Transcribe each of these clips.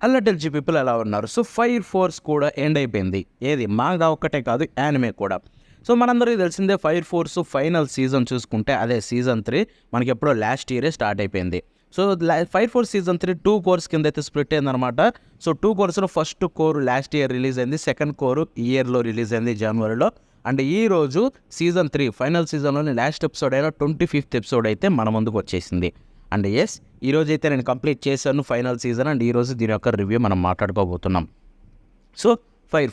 Hello టెల్జీ people ఎలా ఉన్నారు? So fire force కూడా ఎండ్ అయిపోయింది. ఏది మాంగా ఒక్కటే కాదు, యానిమే కూడా. సో మనందరికీ తెలిసిందే ఫైర్ ఫోర్స్ ఫైనల్ సీజన్ చూసుకుంటే అదే సీజన్ 3 మనకి ఎప్పుడో లాస్ట్ ఇయరే స్టార్ట్ అయిపోయింది. So fire force season 3 2 cours కింద అయితే స్ప్లిట్ అయిందనమాట. సో 2 కోర్స్లో first cour last year release అయింది, సెకండ్ కోర్ ఈ ఇయర్లో రిలీజ్ అయింది జనవరిలో. అండ్ ఈ రోజు సీజన్ 3 ఫైనల్ సీజన్లోని లాస్ట్ ఎపిసోడ్ అయిన 25th ఎపిసోడ్ అయితే మన ముందుకు వచ్చేసింది. అండ్ ఎస్, ఈరోజు అయితే నేను కంప్లీట్ చేశాను ఫైనల్ సీజన్. అండ్ ఈరోజు దీని యొక్క రివ్యూ మనం మాట్లాడుకోబోతున్నాం. సో ఫైర్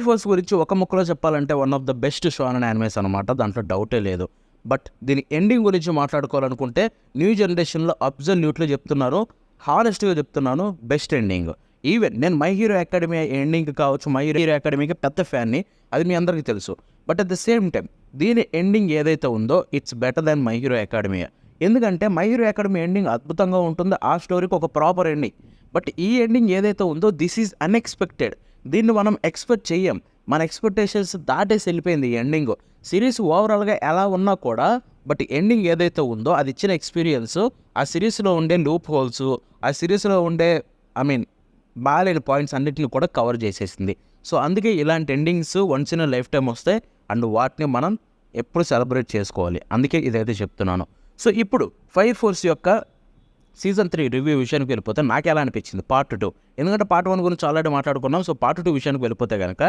ఫోర్స్ గురించి ఒక ముక్కలో చెప్పాలంటే one of the best shonen animes అనమాట, దాంట్లో డౌటే లేదు. బట్ దీని ఎండింగ్ గురించి మాట్లాడుకోవాలనుకుంటే న్యూ జనరేషన్లో అబ్జల్యూట్లీ చెప్తున్నారు, హానెస్ట్గా చెప్తున్నాను, బెస్ట్ ఎండింగ్. ఈవెన్ నేను మై హీరో అకాడమీ ఎండింగ్ కావచ్చు, మై హీరో అకాడమీకి పెద్ద ఫ్యాన్ని, అది మీ అందరికీ తెలుసు. But at the same time దీని ఎండింగ్ ఏదైతే ఉందో it's better than my hero academy. ఎందుకంటే మై హీరో అకాడమీ ఎండింగ్ అద్భుతంగా ఉంటుంది, ఆ స్టోరీకి ఒక ప్రాపర్ ఎండింగ్. బట్ ఈ ఎండింగ్ ఏదైతే ఉందో దిస్ ఈజ్ అన్ఎక్స్పెక్టెడ్. దీన్ని మనం ఎక్స్పెక్ట్ చెయ్యం, మన ఎక్స్పెక్టేషన్స్ దాటేసి వెళ్ళిపోయింది ఈ ఎండింగ్. సిరీస్ ఓవరాల్గా ఎలా ఉన్నా కూడా బట్ ఎండింగ్ ఏదైతే ఉందో అది ఇచ్చిన ఎక్స్పీరియన్స్, ఆ సిరీస్లో ఉండే లూప్ హోల్స్, ఆ సిరీస్లో ఉండే బాగాలేని పాయింట్స్ అన్నిటిని కూడా కవర్ చేసేసింది. సో అందుకే ఇలాంటి endings once in life time వస్తాయి అండ్ వాటిని మనం ఎప్పుడు సెలబ్రేట్ చేసుకోవాలి, అందుకే ఇదైతే చెప్తున్నాను. సో ఇప్పుడు ఫైర్ ఫోర్స్ యొక్క సీజన్ 3 రివ్యూ విషయానికి వెళ్ళిపోతే నాకు ఎలా అనిపించింది పార్ట్ 2, ఎందుకంటే పార్ట్ 1 గురించి ఆల్రెడీ మాట్లాడుకున్నాం. సో పార్ట్ 2 విషయానికి వెళ్ళిపోతే కనుక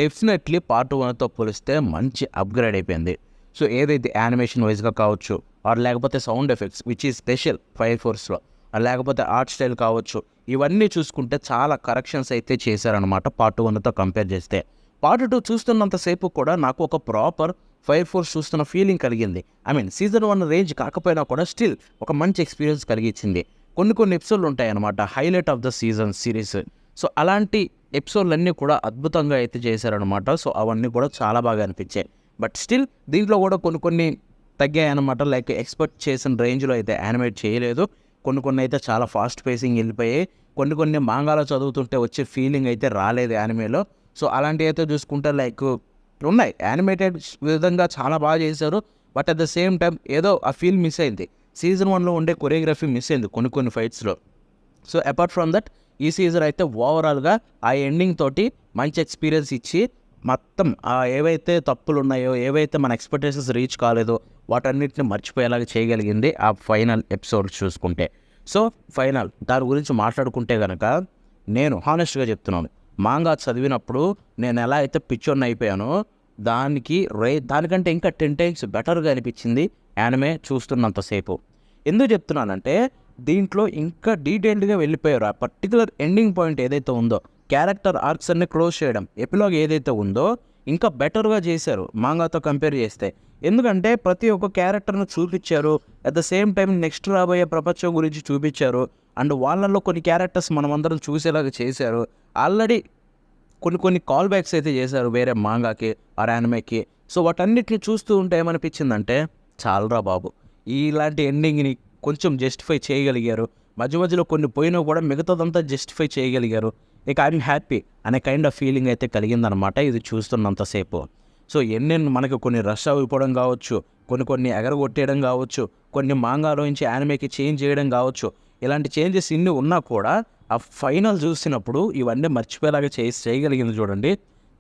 డెఫినెట్లీ పార్ట్ 1తో పోలిస్తే మంచి అప్గ్రేడ్ అయిపోయింది. సో ఏదైతే యానిమేషన్ వైజ్గా కావచ్చు, ఆర్ లేకపోతే sound effects which is special fire ఫోర్స్లో, లేకపోతే ఆర్ట్ స్టైల్ కావచ్చు, ఇవన్నీ చూసుకుంటే చాలా కరెక్షన్స్ అయితే చేశారనమాట పార్ట్ 1తో కంపేర్ చేస్తే. పార్ట్ 2 చూస్తున్నంతసేపు కూడా నాకు ఒక ప్రాపర్ ఫైర్ ఫోర్స్ చూస్తున్న ఫీలింగ్ కలిగింది. సీజన్ 1 రేంజ్ కాకపోయినా కూడా స్టిల్ ఒక మంచి ఎక్స్పీరియన్స్ కలిగించింది. కొన్ని ఎపిసోడ్లు ఉంటాయన్నమాట highlight of the season series. So అలాంటి ఎపిసోడ్లన్నీ కూడా అద్భుతంగా అయితే చేశారనమాట. సో అవన్నీ కూడా చాలా బాగా అనిపించాయి. బట్ స్టిల్ దీంట్లో కూడా కొన్ని తగ్గాయి అనమాట. లైక్ ఎక్స్పెక్ట్ చేసిన రేంజ్లో అయితే యానిమేట్ చేయలేదు. కొన్ని అయితే చాలా ఫాస్ట్ పేసింగ్ వెళ్ళిపోయాయి. కొన్ని మాంగాలో చదువుతుంటే వచ్చే ఫీలింగ్ అయితే రాలేదు యానిమేలో. సో అలాంటివి అయితే చూసుకుంటే లైక్ ఉన్నాయి, యానిమేటెడ్ విధంగా చాలా బాగా చేశారు. But at the same time ఏదో ఆ ఫీల్ మిస్ అయింది. సీజన్ 1లో ఉండే కొరియోగ్రఫీ మిస్ అయింది కొన్ని ఫైట్స్లో. సో అపార్ట్ ఫ్రమ్ దట్ ఈ సీజన్ అయితే ఓవరాల్గా ఆ ఎండింగ్ తోటి మంచి ఎక్స్పీరియన్స్ ఇచ్చి మొత్తం ఏవైతే తప్పులు ఉన్నాయో, ఏవైతే మన ఎక్స్పెక్టేషన్స్ రీచ్ కాలేదో వాటన్నిటిని మర్చిపోయేలాగా చేయగలిగింది ఆ ఫైనల్ ఎపిసోడ్ చూసుకుంటే. సో ఫైనల్ దాని గురించి మాట్లాడుకుంటే కనుక నేను హానెస్ట్గా చెప్తున్నాను, మాంగా చదివినప్పుడు నేను ఎలా అయితే పిచ్చోన్ అయిపోయానో దానికంటే ఇంకా 10 times బెటర్గా అనిపించింది యానిమే చూస్తున్నంతసేపు. ఎందుకు చెప్తున్నానంటే దీంట్లో ఇంకా డీటెయిల్డ్గా వెళ్ళిపోయారు. ఆ పర్టికులర్ ఎండింగ్ పాయింట్ ఏదైతే ఉందో, క్యారెక్టర్ ఆర్క్స్ అన్ని క్లోజ్ చేయడం, ఎపిలాగ్ ఏదైతే ఉందో ఇంకా బెటర్గా చేశారు మాంగాతో కంపేర్ చేస్తే. ఎందుకంటే ప్రతి ఒక్క క్యారెక్టర్ను చూపించారు, at the same time next రాబోయే ప్రపంచం గురించి చూపించారు. అండ్ వాళ్ళల్లో కొన్ని క్యారెక్టర్స్ మనమందరం చూసేలాగా చేశారు. ఆల్రెడీ కొన్ని కాల్ బ్యాక్స్ అయితే చేశారు వేరే మాంగాకి ఆర్ యానిమేకి. సో వాటన్నిటిని చూస్తూ ఉంటే ఏమనిపించిందంటే చాలరా బాబు, ఇలాంటి ఎండింగ్ని కొంచెం జస్టిఫై చేయగలిగారు. మధ్యలో కొన్ని పోయినా కూడా మిగతాదంతా జస్టిఫై చేయగలిగారు. ఇక ఐఎమ్ హ్యాపీ అనే కైండ్ ఆఫ్ ఫీలింగ్ అయితే కలిగిందనమాట ఇది చూస్తున్నంతసేపు. సో మనకి కొన్ని రష్ అయిపోవడం కావచ్చు, కొన్ని ఎగరగొట్టేయడం కావచ్చు, కొన్ని మాంగాలో నుంచి యానిమేకి చేంజ్ చేయడం కావచ్చు, ఇలాంటి చేంజెస్ ఇన్ని ఉన్నా కూడా ఆ ఫైనల్ చూసినప్పుడు ఇవన్నీ మర్చిపోయేలాగా చేయగలిగింది చూడండి,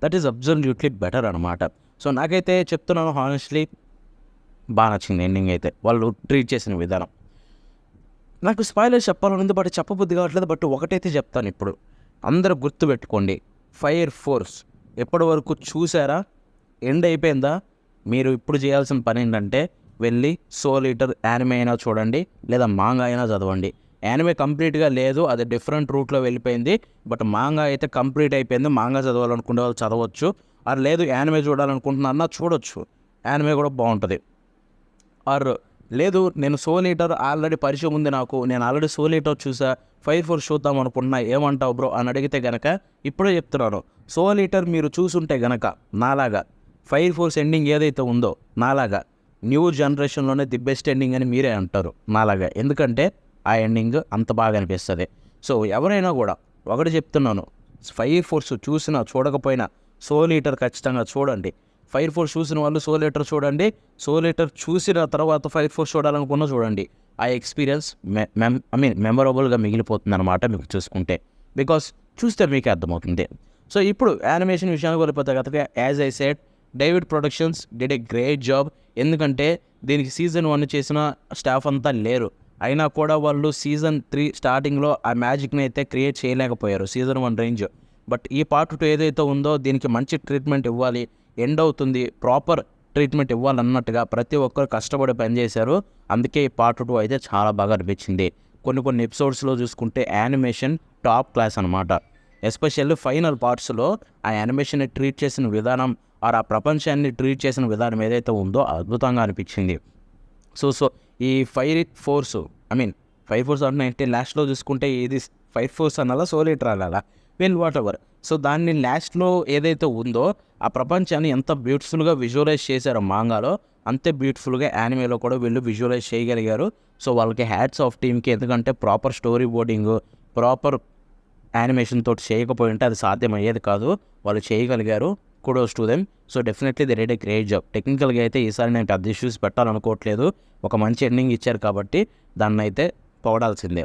దట్ ఈస్ అబ్సల్యూట్లీ బెటర్ అనమాట. సో నాకైతే చెప్తున్నాను హానెస్ట్లీ బాగా నచ్చింది ఎండింగ్ అయితే, వాళ్ళు ట్రీట్ చేసిన విధానం. నాకు స్పాయిలర్స్ చెప్పాలనుంది బట్ చెప్పబుద్ధి కావట్లేదు. బట్ ఒకటైతే చెప్తాను, ఇప్పుడు అందరూ గుర్తుపెట్టుకోండి, ఫైర్ ఫోర్స్ ఎప్పటి వరకు చూసారా, ఎండ్ అయిపోయిందా? మీరు ఇప్పుడు చేయాల్సిన పని ఏంటంటే వెళ్ళి సోల్ ఈటర్ యానిమే అయినా చూడండి, లేదా మాంగా అయినా చదవండి. యానిమే కంప్లీట్గా లేదు, అది డిఫరెంట్ రూట్లో వెళ్ళిపోయింది. బట్ మాంగా అయితే కంప్లీట్ అయిపోయింది. మాంగా చదవాలనుకునే వాళ్ళు చదవచ్చు, ఆర్ లేదు యానిమే చూడాలనుకుంటున్నా చూడొచ్చు, యానిమే కూడా బాగుంటుంది. ఆర్ లేదు నేను సోల్ ఈటర్ ఆల్రెడీ పరిచయం ఉంది నాకు, నేను ఆల్రెడీ సోల్ ఈటర్ చూసా, ఫైర్ ఫోర్స్ చూద్దాం అనుకున్నా, ఏమంటావు బ్రో అని అడిగితే గనక ఇప్పుడే చెప్తున్నాను, సోల్ ఈటర్ మీరు చూసుంటే గనక నాలాగా ఫైర్ ఫోర్స్ ఎండింగ్ ఏదైతే ఉందో నాలాగా న్యూ జనరేషన్లోనే ది బెస్ట్ ఎండింగ్ అని మీరే అంటారు నాలాగా. ఎందుకంటే ఆ ఎండింగ్ అంత బాగా అనిపిస్తుంది. సో ఎవరైనా కూడా ఒకటి చెప్తున్నాను, ఫైర్ ఫోర్స్ చూసినా చూడకపోయినా సోల్ ఈటర్ ఖచ్చితంగా చూడండి. ఫైర్ ఫోర్స్ చూసిన వాళ్ళు సోల్ ఈటర్ చూడండి, సోల్ ఈటర్ చూసిన తర్వాత ఫైర్ ఫోర్స్ చూడాలనుకున్నా చూడండి. ఆ ఎక్స్పీరియన్స్ మెమొరబుల్గా మిగిలిపోతుంది అనమాట మీకు చూసుకుంటే. బికాస్ చూస్తే మీకే అర్థమవుతుంది. సో ఇప్పుడు యానిమేషన్ విషయానికి వెళ్ళిపోతే కనుక as I said David productions did a great job. ఎందుకంటే దీనికి సీజన్ 1 చేసిన స్టాఫ్ అంతా లేరు, అయినా కూడా వాళ్ళు సీజన్ 3 స్టార్టింగ్లో ఆ మ్యాజిక్ని అయితే క్రియేట్ చేయలేకపోయారు సీజన్ 1 రేంజ్. బట్ ఈ పార్ట్ 2 ఏదైతే ఉందో దీనికి మంచి ట్రీట్మెంట్ ఇవ్వాలి, ఎండ్ అవుతుంది, ప్రాపర్ ట్రీట్మెంట్ ఇవ్వాలన్నట్టుగా ప్రతి ఒక్కరు కష్టపడి పనిచేశారు. అందుకే ఈ పార్ట్ 2 అయితే చాలా బాగా అనిపించింది. కొన్ని ఎపిసోడ్స్లో చూసుకుంటే యానిమేషన్ టాప్ క్లాస్ అనమాట. ఎస్పెషల్లీ ఫైనల్ పార్ట్స్లో ఆ యానిమేషన్ని ట్రీట్ చేసిన విధానం ఆ ప్రపంచాన్ని ట్రీట్ చేసిన విధానం ఏదైతే ఉందో అద్భుతంగా అనిపించింది. సో ఈ ఫైర్ ఫోర్స్ అంటే లాస్ట్లో చూసుకుంటే ఇది ఫైర్ ఫోర్స్ అనాలా సోల్ ఈటర్ అనాలా వాట్ ఎవర్. సో దాన్ని లాస్ట్లో ఏదైతే ఉందో ఆ ప్రపంచాన్ని ఎంత బ్యూటిఫుల్గా విజువలైజ్ చేశారో మాంగాలో, అంతే బ్యూటిఫుల్గా యానిమేలో కూడా వీళ్ళు విజువలైజ్ చేయగలిగారు. సో వాళ్ళకి హ్యాట్స్ ఆఫ్ టీమ్కి, ఎందుకంటే proper story boarding, proper animation తోటి చేయకపోయి ఉంటే అది సాధ్యమయ్యేది కాదు. వాళ్ళు చేయగలిగారు, kudos to them. So definitely they did a great job. టెక్నికల్గా అయితే ఈసారి నేను పెద్ద ఇష్యూస్ పెట్టాలనుకోవట్లేదు, ఒక మంచి ఎండింగ్ ఇచ్చారు కాబట్టి దాన్ని అయితే పొగడాల్సిందే.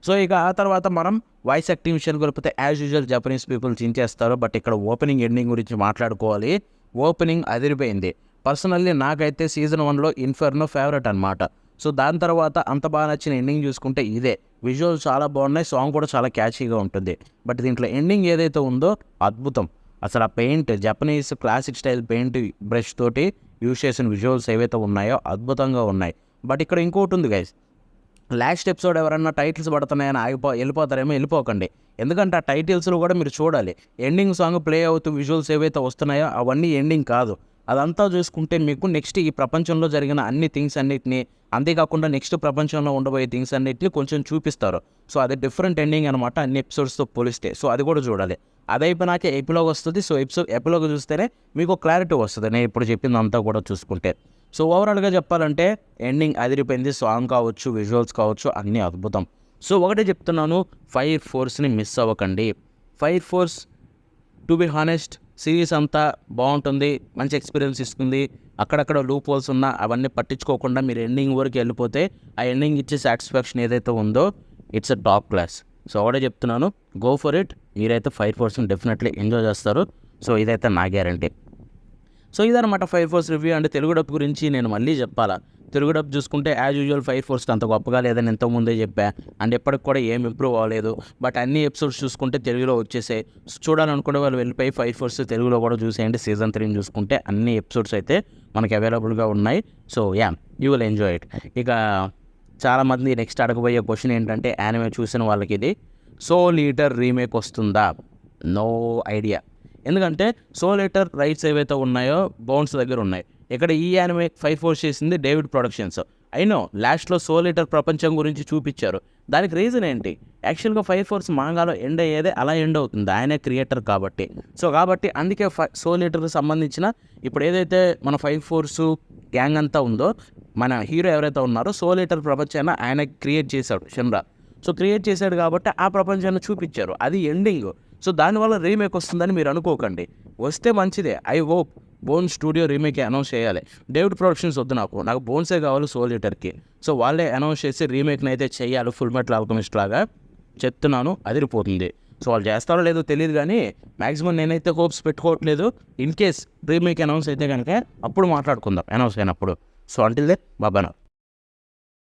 సో ఇక ఆ తర్వాత మనం వాయిస్ యాక్టింగ్ విషయానికి వెళ్ళిపోతే యాజ్ యూజువల్ జపనీస్ పీపుల్ చించేస్తారు. బట్ ఇక్కడ ఓపెనింగ్ ఎండింగ్ గురించి మాట్లాడుకోవాలి. ఓపెనింగ్ అదిరిపోయింది. పర్సనల్లీ నాకైతే సీజన్ 1లో ఇన్ఫెర్నో ఫేవరెట్ అనమాట. సో దాని తర్వాత అంత బాగా నచ్చిన ఎండింగ్ చూసుకుంటే ఇదే. విజువల్ చాలా బాగున్నాయి, సాంగ్ కూడా చాలా క్యాచీగా ఉంటుంది. బట్ దీంట్లో ఎండింగ్ ఏదైతే ఉందో అద్భుతం. అసలు ఆ paint, Japanese classic style paint brush తోటి యూజ్ చేసిన విజువల్స్ ఏవైతే ఉన్నాయో అద్భుతంగా ఉన్నాయి. బట్ ఇక్కడ ఇంకోటి ఉంది గైస్, లాస్ట్ ఎపిసోడ్ ఎవరన్నా టైటిల్స్ పడుతున్నాయని వెళ్ళిపోతారేమో, వెళ్ళిపోకండి. ఎందుకంటే ఆ టైటిల్స్లో కూడా మీరు చూడాలి, ఎండింగ్ సాంగ్ ప్లే అవుతూ విజువల్స్ ఏవైతే వస్తున్నాయో అవన్నీ ఎండింగ్ కాదు. అదంతా చూసుకుంటే మీకు నెక్స్ట్ ఈ ప్రపంచంలో జరిగిన అన్ని థింగ్స్ అన్నిటిని, అంతేకాకుండా నెక్స్ట్ ప్రపంచంలో ఉండబోయే థింగ్స్ అన్నిటిని కొంచెం చూపిస్తారు. సో అది డిఫరెంట్ ఎండింగ్ అనమాట అన్ని ఎపిసోడ్స్తో పోలిస్తే. సో అది కూడా చూడాలి. అదైపోయినాకే ఎపిలోగ్ వస్తుంది. సో ఎపిలోగ్ చూస్తేనే మీకు క్లారిటీ వస్తుంది నేను ఇప్పుడు చెప్పిందంతా కూడా చూసుకుంటే. సో ఓవరాల్గా చెప్పాలంటే ఎండింగ్ అదిరిపోయింది. సాంగ్ కావచ్చు, విజువల్స్ కావచ్చు, అన్నీ అద్భుతం. సో ఒకటే చెప్తున్నాను, ఫైర్ ఫోర్స్ని మిస్ అవ్వకండి. Fire force to be honest series అంతా బాగుంటుంది, మంచి ఎక్స్పీరియన్స్ ఇస్తుంది. అక్కడక్కడ లూప్ హోల్స్ ఉన్నా అవన్నీ పట్టించుకోకుండా మీరు ఎండింగ్ వరకు వెళ్ళిపోతే ఆ ఎండింగ్ ఇచ్చే సాటిస్ఫాక్షన్ ఏదైతే ఉందో it's a top class. So ఒకటే చెప్తున్నాను, గో ఫర్ ఇట్. మీరైతే ఫైర్ ఫోర్స్ని డెఫినెట్లీ ఎంజాయ్ చేస్తారు. సో ఇదైతే నా గ్యారంటీ. సో ఇదన్నమాట ఫైర్ ఫోర్స్ రివ్యూ. అంటే తెలుగు డబ్ గురించి నేను మళ్ళీ చెప్పాలా, తెలుగు డబ్ చూసుకుంటే యాజ్ యూజువల్ ఫైర్ ఫోర్స్ అంత గొప్పగా లేదని ఎంతోముందే చెప్పా, అండ్ ఎప్పటికి కూడా ఏం ఇంప్రూవ్ అవ్వలేదు. బట్ అన్ని ఎపిసోడ్స్ చూసుకుంటే తెలుగులో వచ్చేసాయి. చూడాలనుకునే వాళ్ళు వెళ్ళిపోయి ఫైర్ ఫోర్స్ తెలుగులో కూడా చూసేయండి. సీజన్ 3 చూసుకుంటే అన్ని ఎపిసోడ్స్ అయితే మనకి అవైలబుల్గా ఉన్నాయి. So you will enjoy it. ఇక చాలామంది నెక్స్ట్ అడగబోయే క్వశ్చన్ ఏంటంటే, యానిమే చూసిన వాళ్ళకి ఇది సోల్ ఈటర్ రీమేక్ వస్తుందా? No idea. ఎందుకంటే సోల్ ఈటర్ రైట్స్ ఏవైతే ఉన్నాయో బౌన్స్ దగ్గర ఉన్నాయి. ఇక్కడ ఈ యానిమే ఫైర్ ఫోర్స్ చేసింది డేవిడ్ ప్రొడక్షన్స్. అయినో లాస్ట్లో సోల్ ఈటర్ ప్రపంచం గురించి చూపించారు. దానికి రీజన్ ఏంటి? యాక్చువల్గా ఫైర్ ఫోర్స్ మాంగాలో ఎండ్ అయ్యేదే అలా ఎండ్ అవుతుంది, ఆయనే క్రియేటర్ కాబట్టి. సో కాబట్టి అందుకే సోల్ ఈటర్కి సంబంధించిన ఇప్పుడు ఏదైతే మన ఫైర్ ఫోర్సు గ్యాంగ్ అంతా ఉందో, మన హీరో ఎవరైతే ఉన్నారో సోల్ ఈటర్ ప్రపంచాన్ని ఆయన క్రియేట్ చేశాడు షిన్రా. సో క్రియేట్ చేశాడు కాబట్టి ఆ ప్రపంచాన్ని చూపించారు, అది ఎండింగ్. సో దానివల్ల రీమేక్ వస్తుందని మీరు అనుకోకండి. వస్తే మంచిదే. I hope bone studio remake announce చేయాలి. డేవిడ్ ప్రొడక్షన్స్ వద్దు, నాకు బోన్సే కావాలి సోల్ ఈటర్కి. సో వాళ్ళే అనౌన్స్ చేసి రీమేక్ని అయితే చేయాలి, ఫుల్ మెటల్ ఆల్కెమిస్ట్ లాగా. చెప్తున్నాను, అదిరిపోతుంది. సో వాళ్ళు చేస్తారో లేదో తెలియదు, కానీ మ్యాక్సిమం నేనైతే హోప్స్ పెట్టుకోవట్లేదు. ఇన్ కేస్ రీమేక్ అనౌన్స్ అయితే కనుక అప్పుడు మాట్లాడుకుందాం అనౌన్స్ అయినప్పుడు. So until they బాబానా.